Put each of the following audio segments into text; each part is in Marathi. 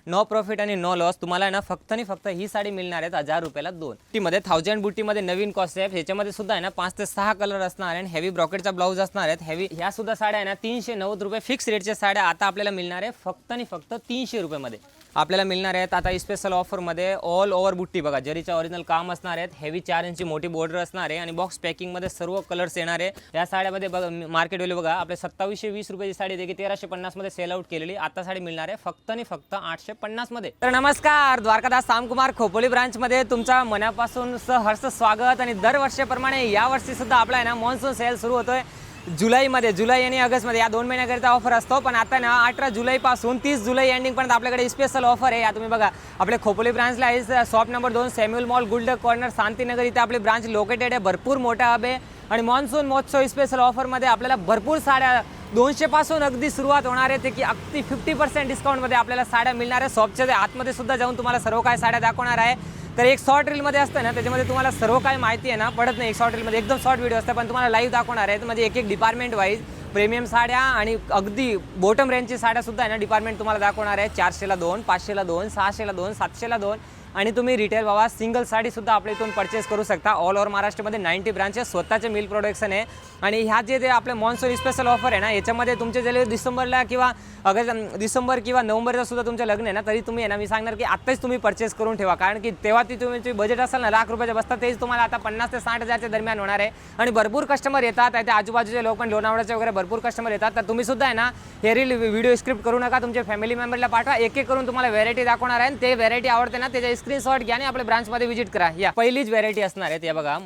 नो प्रॉफिट आणि नो लॉस। तुम्हाला ना फक्त आणि फक्त ही साडी मिळणार आहे 1000 रुपयाला 2। बुट्टीमध्ये 1000 बुट्टीमध्ये नवीन कॉन्सेप्ट, ह्याच्यामध्ये सुद्धा आहे ना 5 ते 6 कलर असणार आहे। हेवी ब्रॉकेटचा ब्लाउज असणार आहे। हेवी ह्या सुद्धा साड्या आहे ना 390 रुपये फिक्स रेटच्या साड्या आता आपल्याला मिळणार आहे फक्त आणि फक्त 300 रुपयामध्ये आपल्याला मिळणार आहेत। आता स्पेशल ऑफरमध्ये ऑल ओव्हर बुट्टी बघा, जरीचा ओरिजिनल काम असणार आहे। हेवी 4 इंची मोठी बॉर्डर असणार आहे आणि बॉक्स पॅकिंगमध्ये सर्व कलर्स येणार आहे। या साड्यामध्ये बघा मार्केट व्हॅल्यू बघा, आपले 2720 रुपयाची साडी देखील 1350 मध्ये सेल आउट केलेली, आता साडी मिळणार आहे फक्त आणि फक्त 850 मध्ये। तर नमस्कार, द्वारकादास सामकुमार खोपोली ब्रांच मध्ये तुमचा मनापासून सहर्ष स्वागत। आणि दरवर्षीप्रमाणे यावर्षी सुद्धा आपला आहे ना मॉन्सून सेल सुरू होतोय जुलैमध्ये। जुलै आणि ऑगस्टमध्ये या 2 महिन्याकरिता ऑफर असतो, पण आता ना 18 जुलैपासून 30 जुलै एंडिंगपर्यंत आपल्याकडे स्पेशल ऑफर आहे। या तुम्ही बघा आपले खोपोली ब्रांचला आहे, शॉप नंबर 2 सॅम्युअल मॉल गुल्ड कॉर्नर शांतीनगर, इथे आपली ब्रांच लोकेटेड आहे। भरपूर मोठा हब आहे आणि मॉन्सून महोत्सव स्पेशल ऑफरमध्ये आपल्याला भरपूर साड्या 200 पासून अगदी सुरुवात होणार आहे, ते की अगदी 50% डिस्काउंटमध्ये आपल्याला साड्या मिळणार आहे। शॉपच्या आतमध्ये सुद्धा जाऊन तुम्हाला सर्व काय साड्या दाखवणार आहे। तर एक शॉर्ट रीलमध्ये असतं ना, त्याच्यामध्ये तुम्हाला सर्व काय माहिती आहे ना पडत नाही। एक शॉर्ट रीलमध्ये एकदम शॉर्ट व्हिडिओ असतं, पण तुम्हाला लाईव्ह दाखवणार आहे। म्हणजे एक डिपार्टमेंट वाईज प्रीमियम साड्या आणि अगदी बॉटम रेंजची साड्या सुद्धा आहे ना डिपार्टमेंट तुम्हाला दाखवणार आहे। 400ला 2, 500ला 2, 600ला 2, 700ला 2 आणि तुम्ही रिटेल बाबा सिंगल साडी सुद्धा आपल्या इथून परचेस करू शकता। ऑल ओव्हर महाराष्ट्रामध्ये 90 ब्रांचेस, स्वतःचे मिल प्रोडक्शन आहे। आणि ह्या जे आपले मॉन्सून स्पेशल ऑफर आहे ना, याच्यामध्ये तुमचे जे डिसेंबरला किंवा डिसेंबर किंवा नोव्हेंबरला सुद्धा तुमचं लग्न आहे ना, तरी तुम्ही आहे ना मी सांगणार की आत्ताच तुम्ही परचेस करून ठेवा, कारण की तेव्हा ती तुमची बजेट असेल ना लाख रुपयाच्या बसतात, तेच तुम्हाला आता 50 ते 60 हजारच्या दरम्यान होणार आहे। आणि भरपूर कस्टमर येतात, त्या आजूबाजूचे लोक पण लोणावळ्याचे वगैरे भरपूर कस्टमर येतात। तर तुम्ही सुद्धा आहे ना हे रील व्हिडिओ स्क्रिप्ट करू नका, तुमच्या फॅमिली मेंबरला पाठवा, एक एक करून तुम्हाला व्हरायटी दाखवणार आहे। ते व्हरायटी आवडते ना त्याचा स्क्रीनशॉट घ्या आणि आपल्या ब्रांचमध्ये व्हिजिट करा। या पहिलीच व्हरायटी असणार आहे, या बघा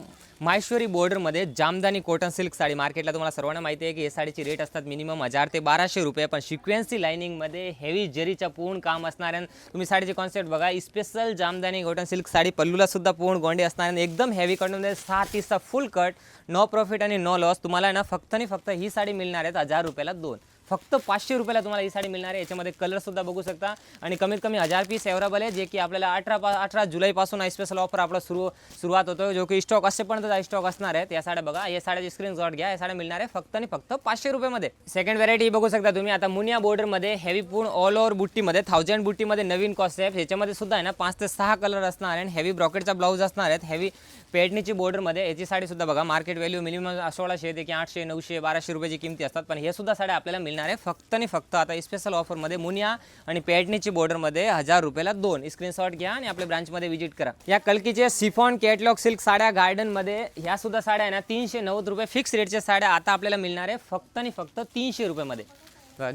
माहेश्वरी बॉर्डरमध्ये जामदानी कॉटन सिल्क साडी। मार्केटला तुम्हाला सर्वांना माहिती आहे की या साडीची रेट असतात मिनिमम 1000 ते 1200 रुपये, पण सिक्वेन्सी लाइनिंगमध्ये हेवी जरीचा पूर्ण काम असणार आहे। तुम्ही साडीचे कॉन्सेप्ट बघा, special Jamdani cotton silk sari, पल्लूला सुद्धा पूर्ण गोंडे असणार आहे, एकदम हेवी कॉटनमध्ये 6 फुल कट, नो प्रॉफिट आणि नो लॉस। तुम्हाला ना फक्त आणि फक्त ही साडी मिळणार आहे 1000 रुपयाला 2, फक्त 500 रुपयाला तुम्हाला ही साडी मिळणार आहे। याच्यामध्ये कलर सुद्धा बघू शकता आणि कमीत कमी 1000 पीस अवेलेबल आहे, जे की आपल्याला 18 जुलैपासून स्पेशल ऑफर आपला सुरुवात होतो, जो की स्टॉक असेपर्यंत स्टॉक असणार आहे। या साड्या बघा, या साड्याची स्क्रीनशॉट घ्या, या साड्या मिळणार आहे फक्त आणि फक्त 500 रुपयामध्ये। सेकंड व्हरायटी बघू शकता तुम्ही, आता मुनिया बॉर्डरमध्ये हेवी पूर्ण ऑल ओव्हर बुट्टीमध्ये 1000 बुट्टीमध्ये नवीन कॉन्सेप्ट, ह्याच्यामध्ये सुद्धा आहे ना 5 ते 6 कलर असणार आहे। हेवी ब्रॉकेटचा ब्लाउज असणार आहे, हेवी पेडणीची बॉर्डरमध्ये। याची साडी सुद्धा बघा, मार्केट व्हॅल्यू मिनिमम 1600 ते 800, 900, 1200 रुपयाची किमती असतात, पण हे सुद्धा साड्या आपल्याला मिळणार आहे फक्त आणि फक्त आता स्पेशल ऑफरमध्ये मुनिया आणि पेडणीची बॉर्डरमध्ये 1000 रुपयाला 2। स्क्रीनशॉट घ्या आणि आपल्या ब्रांचमध्ये व्हिजिट करा। या कलकीचे सिफॉन कॅटलॉग सिल्क साड्या गार्डनमध्ये, ह्या सुद्धा साड्या आहे ना 390 रुपये फिक्स रेटच्या साड्या आता आपल्याला मिळणार आहे फक्त आणि फक्त 300 रुपयामध्ये।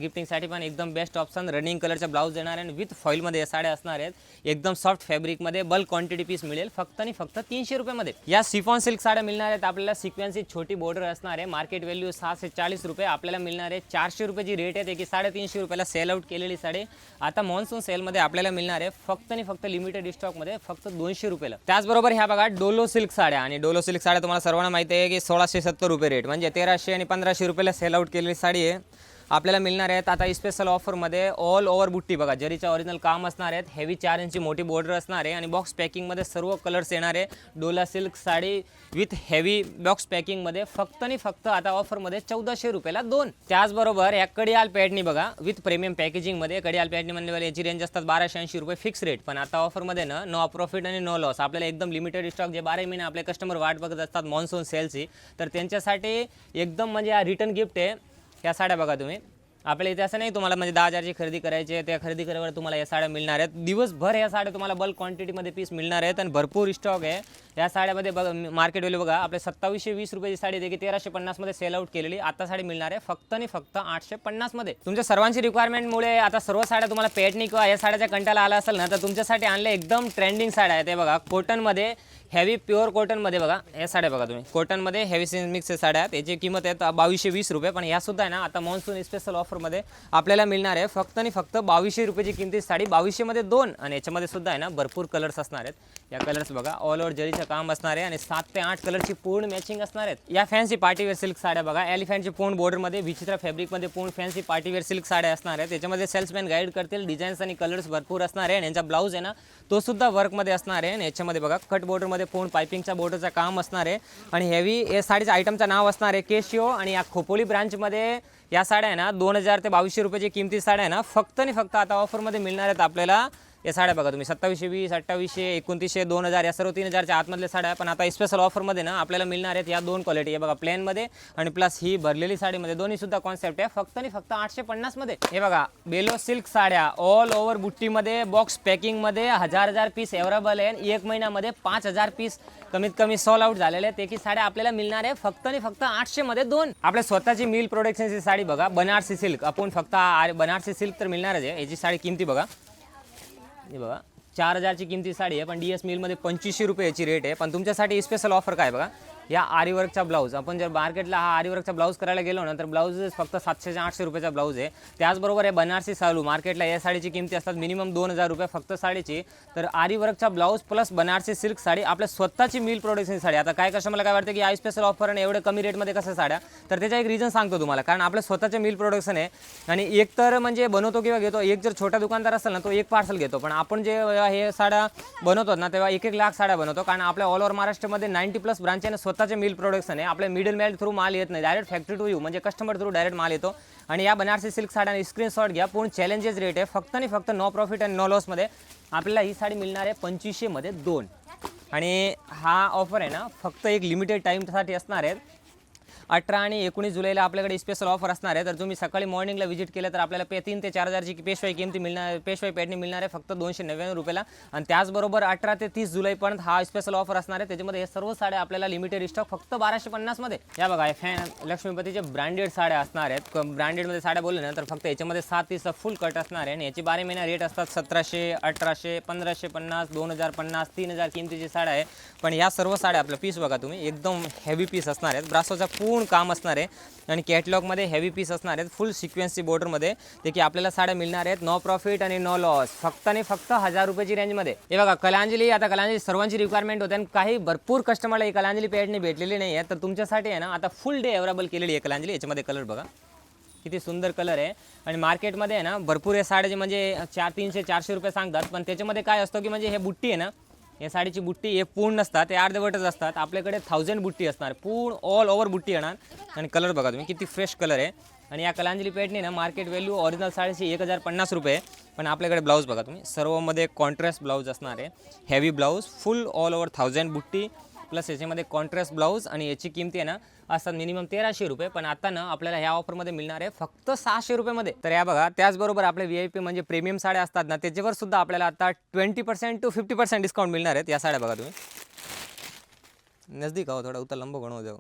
गिफ्टिंगसाठी पण एकदम बेस्ट ऑप्शन, रनिंग कलरचा ब्लाउज देणार आहे, विथ फॉइलमध्ये या साड्या असणार आहेत, एकदम सॉफ्ट फॅब्रिकमध्ये, बल्क क्वांटिटी पीस मिळेल फक्त आणि फक्त 300 रुपयामध्ये। या सिफॉन सिल्क साड्या मिळणार आहेत आपल्याला, सिक्वेन्सी छोटी बॉर्डर असणार आहे, मार्केट व्हॅल्यू 640 रुपये, आपल्याला मिळणार आहे 400 रुपयाची रेट आहे, की 350 रुपयाला सेल आउट केलेली साडी आता मॉन्सून सेलमध्ये आपल्याला मिळणार आहे फक्त आणि फक्त लिमिटेड स्टॉकमध्ये फक्त 200 रुपयाला। त्याचबरोबर ह्या बघा डोलो सिल्क साड्या, आणि डोलो सिल्क साड्या तुम्हाला सर्वांना माहिती आहे की 1670 रुपये रेट, म्हणजे 1300 आणि 1500 रुपयाला सेल आउट केलेली साडी आहे, आपल्याला मिळणार आहेत आता स्पेशल ऑफरमध्ये ऑल ओव्हर बुट्टी बघा, जरीचा ओरिजिनल काम असणार आहे, हेवी 4 इंची मोठी बॉर्डर असणार आहे आणि बॉक्स पॅकिंगमध्ये सर्व कलर्स येणार आहे। Dola silk sari with heavy box पॅकिंगमध्ये फक्त आणि फक्त आता ऑफरमध्ये 1400 रुपयाला 2। त्याचबरोबर या कडियाल पॅडनी बघा, विथ प्रीमियम पॅकेजिंगमध्ये, कडियाल पॅडनी म्हणजे याची रेंज असतात 1280 रुपये फिक्स रेट, पण आता ऑफरमध्ये ना नो प्रॉफिट आणि नो लॉस, आपल्याला एकदम लिमिटेड स्टॉक, जे 12 महिने आपले कस्टमर वाट बघत असतात मॉन्सून सेलची, तर त्यांच्यासाठी एकदम म्हणजे रिटर्न गिफ्ट आहे। या साड्या बघा तुम्ही, आपल्या इथे असं नाही तुम्हाला म्हणजे 10,000ची खरेदी करायची आहे, त्या खरेदी केल्यावर तुम्हाला या साड्या मिळणार आहेत, दिवसभर या साड्या तुम्हाला बल्क क्वांटिटीमध्ये पीस मिळणार आहेत आणि भरपूर स्टॉक आहे। या साड्यामध्ये बघा मार्केट व्हॅल्यू बघा, आपल्या 2720 रुपयाची साडी देखील 1350 मध्ये सेल आउट केलेली, आता साडी मिळणार आहे फक्त आणि फक्त 850 मध्ये। तुमच्या सर्वांची रिक्वायरमेंटमुळे आता सर्व साड्या तुम्हाला पेडणी किंवा या साड्याच्या कंटाला आला असेल ना, तर तुमच्यासाठी आणले एकदम ट्रेंडिंग साड्या आहेत। ते बघा कॉटनमध्ये, हेवी प्युअर कॉटनमध्ये बघा, या साड्या बघा तुम्ही, कॉटनमध्ये हेवी मिक्स साड्या आहेत, याची किंमत आहे 2220 रुपये, पण ह्या सुद्धा आहे ना आता मॉन्सून स्पेशल ऑफरमध्ये आपल्याला मिळणार आहे फक्त आणि फक्त 2200 रुपयाची किमती साडी, 2200 मध्ये 2, आणि याच्यामध्ये सुद्धा आहे ना भरपूर कलर्स असणार आहेत। या कलर्स बघा, ऑल ओव्हर जरीचं काम असणार आहे आणि 7 ते 8 कलरची पूर्ण मॅचिंग असणार आहेत। या फॅन्सी पार्टीवेअर सिल्क साड्या बघा, एलिफंटची पूर्ण बॉर्डरमध्ये विचित्र फॅब्रिकमध्ये पूर्ण फॅन्सी पार्टीवेअर सिल्क साड्या असणार आहेत, त्याच्यामध्ये सेल्समॅन गाईड करतील, डिझाईन्स आणि कलर्स भरपूर असणार आहे, आणि यांचा ब्लाऊज आहे ना तो सुद्धा वर्कमध्ये असणार आहे, आणि याच्यामध्ये बघा कट बॉर्डरमध्ये पूर्ण पाइपिंगचा बॉर्डरचा काम असणार आहे, आणि हेवी या साडीच्या आयटमचं नाव असणार आहे केशियो, आणि या खोपोली ब्रांचमध्ये या साड्या आहे ना 2000 ते 2200 रुपयाची किमती साड्या आहे ना फक्त आणि फक्त आता ऑफरमध्ये मिळणार आहेत आपल्याला। या साड्या बघा तुम्ही 2720, 2800, 2900, 2000 या सर्व 3000च्या आतमधल्या साड्या आहे। पण आता स्पेशल ऑफरमध्ये ना आपल्याला मिळणार आहेत या दोन क्वालिटी हे बघा प्लेनमध्ये आणि प्लस ही भरलेली साडीमध्ये, दोन्ही सुद्धा कॉन्सेप्ट आहे फक्त आणि फक्त 850 मध्ये। हे बघा बेलो सिल्क साड्या ऑल ओव्हर बुट्टीमध्ये बॉक्स पॅकिंगमध्ये 1000 पीस अवेलेबल आहे। एक महिन्यामध्ये 5000 पीस कमीत कमी सॉल आउट झालेले आहेत। एक ही साड्या आपल्याला मिळणार आहे फक्त आणि फक्त 800 मध्ये दोन। आपल्या स्वतःची मिल प्रोडक्शनची साडी बघा बनारसी सिल्क, आपण फक्त बनारसी सिल्क तर मिळणारच आहे। याची साडी किमती बघा, हे बघा 4000ची किमती साडी आहे, पण DS मिलमध्ये 2500 रुपये याची रेट आहे। पण तुमच्यासाठी स्पेशल ऑफर काय बघा, या आरीवर्कचा ब्लाऊज आपण जर मार्केटला हा आरीवर्कचा ब्लाऊज करायला गेलो ना तर ब्लाऊज फक्त 700 ते 800 रुपयाचा ब्लाऊज आहे। त्याचबरोबर हे बनारसी सालू मार्केटला या साडीची किमती असतात मिनिमम 2000 रुपये फक्त साडीची। तर आरीवर्कचा blouse plus Banarasi silk sari आपल्या स्वतःची मिल प्रोडक्शन साडी। आता काय कस्टमरला काय वाटतं की हा स्पेशल ऑफर आणि एवढे कमी रेटमध्ये कसं साड्या, तर त्याचा एक रिझन सांगतो तुम्हाला, कारण आपलं स्वतःचे मिल प्रोडक्शन आहे आणि एक तर म्हणजे बनवतो किंवा घेतो, एक जर छोटा दुकानदार असेल ना तो एक पार्सल घेतो, पण आपण जे हे साड्या बनवतो ना तेव्हा 1-1 लाख साड्या बनवतो, कारण आपल्या ऑल ओव्हर महाराष्ट्रामध्ये 90+ ब्रांच आहे, स्वतःचे मिल प्रोडक्शन आहे। आपल्या मिडल मॅन थ्रू माल येत नाही, डायरेक्ट फॅक्टरी टू यू म्हणजे कस्टमर थ्रू डायरेक्ट माल येतो। आणि या बनारसी सिल्क साड्या स्क्रीनशॉट घ्या, पूर्ण चॅलेंजेस रेट आहे फक्त आणि फक्त नो प्रॉफिट अँड नो लॉसमध्ये आपल्याला ही साडी मिळणार आहे 2500 मध्ये दोन। आणि हा ऑफर आहे ना फक्त एक लिमिटेड टाईमसाठी असणार आहे। 18 आणि 19 जुलैला आपल्याकडे स्पेशल ऑफर असणार आहे। तर तुम्ही सकाळी मॉर्निंगला व्हिजिट केलं तर आपल्याला 3 ते 4000ची पेशवाई किमती मिळणार, पेशवाई पॅटर्न मिळणार आहे फक्त 299 रुपयाला। आणि त्याचबरोबर 18 ते 30 जुलैपर्यंत हा स्पेशल ऑफर असणार आहे। त्याच्यामध्ये हे सर्व साड्या आपल्याला लिमिटेड स्टॉक फक्त 1250 मध्ये। या बघा हे फॅन लक्ष्मीपतीचे ब्रँडेड साड्या असणार आहेत। ब्रँडेडमध्ये साड्या बोलले ना तर फक्त याच्यामध्ये 7 पीसचा फुल कट असणार आहे आणि याची 12 महिना रेट असतात 1700, 1800, 1550, 2050, 3000 किमतीची साड्या आहे। पण या सर्व साड्या आपलं पीस बघा तुम्ही एकदम हेवी पीस असणार आहेत, ब्रासोचा पूर्ण काम असणार आहे आणि कॅटलॉगमध्ये हेवी पीस असणार आहेत फुल सिक्वेन्सी बॉर्डरमध्ये। ते की आपल्याला साड्या मिळणार आहेत नो प्रॉफिट आणि नो लॉस फक्त आणि फक्त 1000 रुपयाची रेंजमध्ये। हे बघा कलांजली, आता कलांजली सर्वांची रिक्वायरमेंट होते आणि काही भरपूर कस्टमरला ही कलांजली पॅटर्न भेटलेली नाही आहे, तर तुमच्यासाठी आहे ना आता फुल डे अवेलेबल केलेली आहे कलांजली। याच्यामध्ये कलर बघा किती सुंदर कलर आहे आणि मार्केटमध्ये आहे ना भरपूर हे साड्याचे म्हणजे 300-400 रुपये सांगतात, पण त्याच्यामध्ये काय असतं की म्हणजे हे बुट्टी आहे ना, या साडीची बुट्टी हे पूर्ण नसतात, ते अर्धवटच असतात। आपल्याकडे 1000 बुट्टी असणार, पूर्ण ऑल ओव्हर बुट्टी येणार आणि कलर बघा तुम्ही किती फ्रेश कलर आहे। आणि या कलांजली पॅटर्न ना मार्केट व्हॅल्यू ओरिजिनल साडीची 1050 रुपये, पण आपल्याकडे ब्लाऊज बघा तुम्ही सर्वमध्ये कॉन्ट्रास्ट ब्लाऊज असणार आहे, हेवी ब्लाऊज फुल ऑल ओव्हर 1000 बुट्टी प्लस याच्यामध्ये कॉन्ट्रास्ट ब्लाऊज आणि याची किमती आहे ना असतात मिनिमम 1300 रुपये, पण आता ना आपल्याला ह्या ऑफरमध्ये मिळणार आहे फक्त 600 रुपयामध्ये। तर या बघा त्याचबरोबर आपले VIP म्हणजे प्रीमियम साड्या असतात ना त्याच्यावर सुद्धा आपल्याला आता 20% to 50% डिस्काउंट मिळणार आहेत। या साड्या बघा तुम्ही नजदीक आहो, थोडा उतर लंब बनवू जाऊ।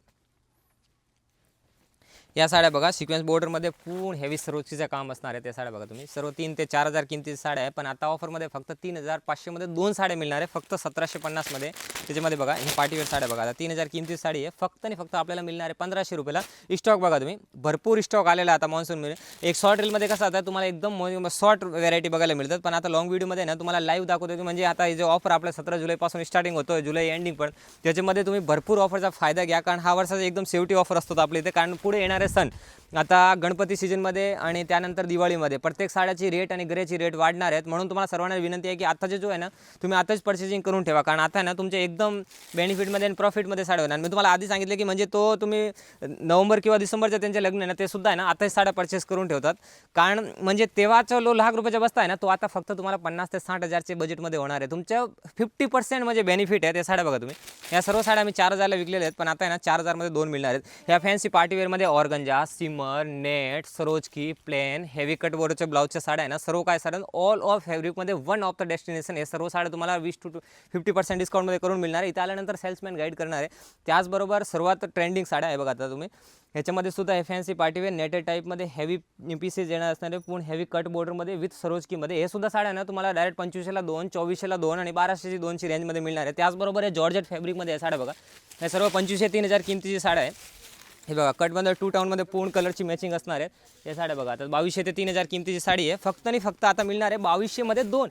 या साड्या बघा सिक्वेन्स बॉर्डरमध्ये पूर्ण हेवी सरोचीचं काम असणार आहे। त्या साड्या बघा तुम्ही सर्व 3 ते 4000 किमतीच्या साड्या आहे, पण आता ऑफरमध्ये फक्त 3500 मध्ये दोन साड्या मिळणार आहे फक्त 1750 मध्ये। त्याच्यामध्ये बघा ही पार्टीवेअर साड्या बघा आता 3000 किमतीची साडी आहे फक्त आणि फक्त आपल्याला मिळणार आहे 1500 रुपयाला। स्टॉक बघा तुम्ही भरपूर स्टॉक आलेला आता मॉन्सूनमध्ये। एक शॉर्ट रीलमध्ये कसं आता तुम्हाला एकदम शॉर्ट व्हरायटी बघायला मिळतात, पण आता लॉंग व्हिडिओमध्ये ना तुम्हाला लाईव्ह दाखवतो की म्हणजे आता हे जो ऑफर आपल्या 17 जुलैपासून स्टार्टिंग होतो जुलै एंडिंग पण, त्याच्यामध्ये तुम्ही भरपूर ऑफरचा फायदा घ्या, कारण हा वर्षाचा एकदम शेवटी ऑफर असतो आपल्या इथे, कारण पुढे येणारे सण आता गणपती सीजनमध्ये आणि त्यानंतर दिवाळीमध्ये प्रत्येक साड्याची रेट आणि ग्रेची रेट वाढणार आहेत। म्हणून तुम्हाला सर्वांना विनंती आहे की आताचे जो आहे ना तुम्ही आताच पर्चेसिंग करून ठेवा, कारण आता ना तुमच्या एकदम बेनिफिटमध्ये आणि प्रॉफिटमध्ये साड्या होणार। मी तुम्हाला आधी सांगितलं की म्हणजे तो तुम्ही नोव्हेंबर किंवा डिसेंबरच्या त्यांचे लग्न आहे ना ते सुद्धा आहे ना आताच साड्या परचेस करून ठेवतात, कारण म्हणजे तेव्हाचा लाख रुपयाचा बसता आहे ना तो आता फक्त तुम्हाला 50 ते 60 हजारचे बजेटमध्ये होणार आहे। तुमच्या 50% म्हणजे बेनिफिट आहे। ते साड्या बघा तुम्ही या सर्व साड्या मी 4000ला विकलेल्या आहेत, पण आता आहे ना 4000 मध्ये दोन मिळणार आहेत। ह्या फॅन्सी पार्टीवेअरमध्ये ऑर्गंजा, नेट, सरोजकी, प्लेन, हेवी कट बोर्डच्या ब्लाउजच्या साड्या आहे ना सर्व काय साड्या ऑल ऑफ फॅब्रिकमध्ये वन ऑफ द डेस्टिनेशन हे सर्व साड्या तुम्हाला 20 to 50% डिस्काउंटमध्ये करून मिळणार आहे। इथे आल्यानंतर सेल्समॅन गाईड करणार आहे। त्याचबरोबर सर्वात ट्रेंडिंग साड्या आहे बघा आता तुम्ही ह्याच्यामध्ये सुद्धा हे फॅन्सी पार्टीवेअर नेटेड टाईपमध्ये हेवी पीसेस येणार असणारे पूर्ण हेवी कट बॉर्डरमध्ये विथ सरोजकीमध्ये। हे सुद्धा साड्या ना तुम्हाला डायरेक्ट 2500ला 2, 2400ला 2 आणि 1200ची 2ची रेंजमध्ये मिळणार आहे। त्याचबरोबर हे जॉर्जेट फॅब्रिकमध्ये हे साड्या बघा हे सर्व 2500-3000 किमतीची साड्या आहे। हे बघा कटमध्ये 2 टाउनमध्ये पूर्ण कलरची मॅचिंग असणार आहे। या साड्या बघा आता 2200 ते 3000 किमतीची साडी आहे फक्त आणि फक्त आता मिळणार आहे 2200 मध्ये दोन।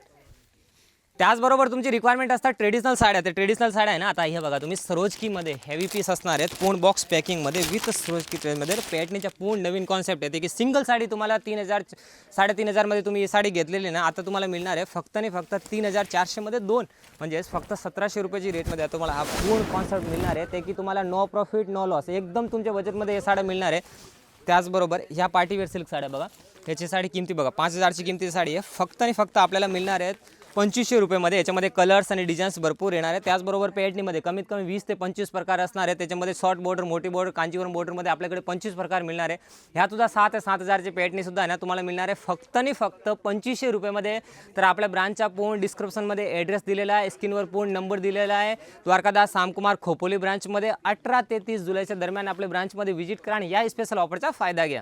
त्याचबरोबर तुमची रिक्वायरमेंट असतात ट्रेडिशनल साड्या, ते ट्रेडिशनल साड्या आहे ना आता हे बघा तुम्ही सरोजकीमध्ये हेवी पीस असणार आहेत पूर्ण बॉक्स पॅकिंगमध्ये विथ सरोजकी ट्रेनमध्ये। पॅटर्नच्या पूर्ण नवीन कॉन्सेप्ट आहे ते की सिंगल साडी तुम्हाला 3000 3500 मध्ये तुम्ही ही साडी घेतलेली ना आता तुम्हाला मिळणार आहे फक्त आणि फक्त 3400 मध्ये दोन, म्हणजे फक्त 1700 रुपयाची रेटमध्ये तुम्हाला हा पूर्ण कॉन्सेप्ट मिळणार आहे। ते की तुम्हाला नो प्रॉफिट नो लॉस एकदम तुमच्या बजेटमध्ये हे साड्या मिळणार आहे। त्याचबरोबर ह्या पार्टीवेअर सिल्क साड्या बघा, ह्याची साडी किमती बघा 5000ची किमतीची साडी आहे. फक्त आणि फक्त आपल्याला मिळणार आहेत 2500 रुपयामध्ये. याच्यामध्ये कलर्स आणि डिझाईन्स भरपूर येणार आहेत. त्याचबरोबर पैठणीमध्ये कमीत कमी 20 ते 25 प्रकार असणार आहेत. त्याच्यामध्ये शॉर्ट बॉर्डर, मोठी बॉर्डर, कांजीवरम बॉर्डरमध्ये आपल्याकडे 25 प्रकार मिळणार आहे. ह्या सुद्धा 6 ते 7000ची पैठणी सुद्धा आहे ना तुम्हाला मिळणार आहे फक्त आणि फक्त 2500 रुपयामध्ये. तर आपल्या ब्रांचचा पूर्ण डिस्क्रिप्शनमध्ये ॲड्रेस दिलेला आहे, स्क्रीनवर पूर्ण नंबर दिलेला आहे. द्वारकादास सामकुमार खोपोली ब्रांचमध्ये 18 ते 30 जुलैच्या दरम्यान आपल्या ब्रांचमध्ये व्हिजिट करा आणि या स्पेशल ऑफरचा फायदा घ्या.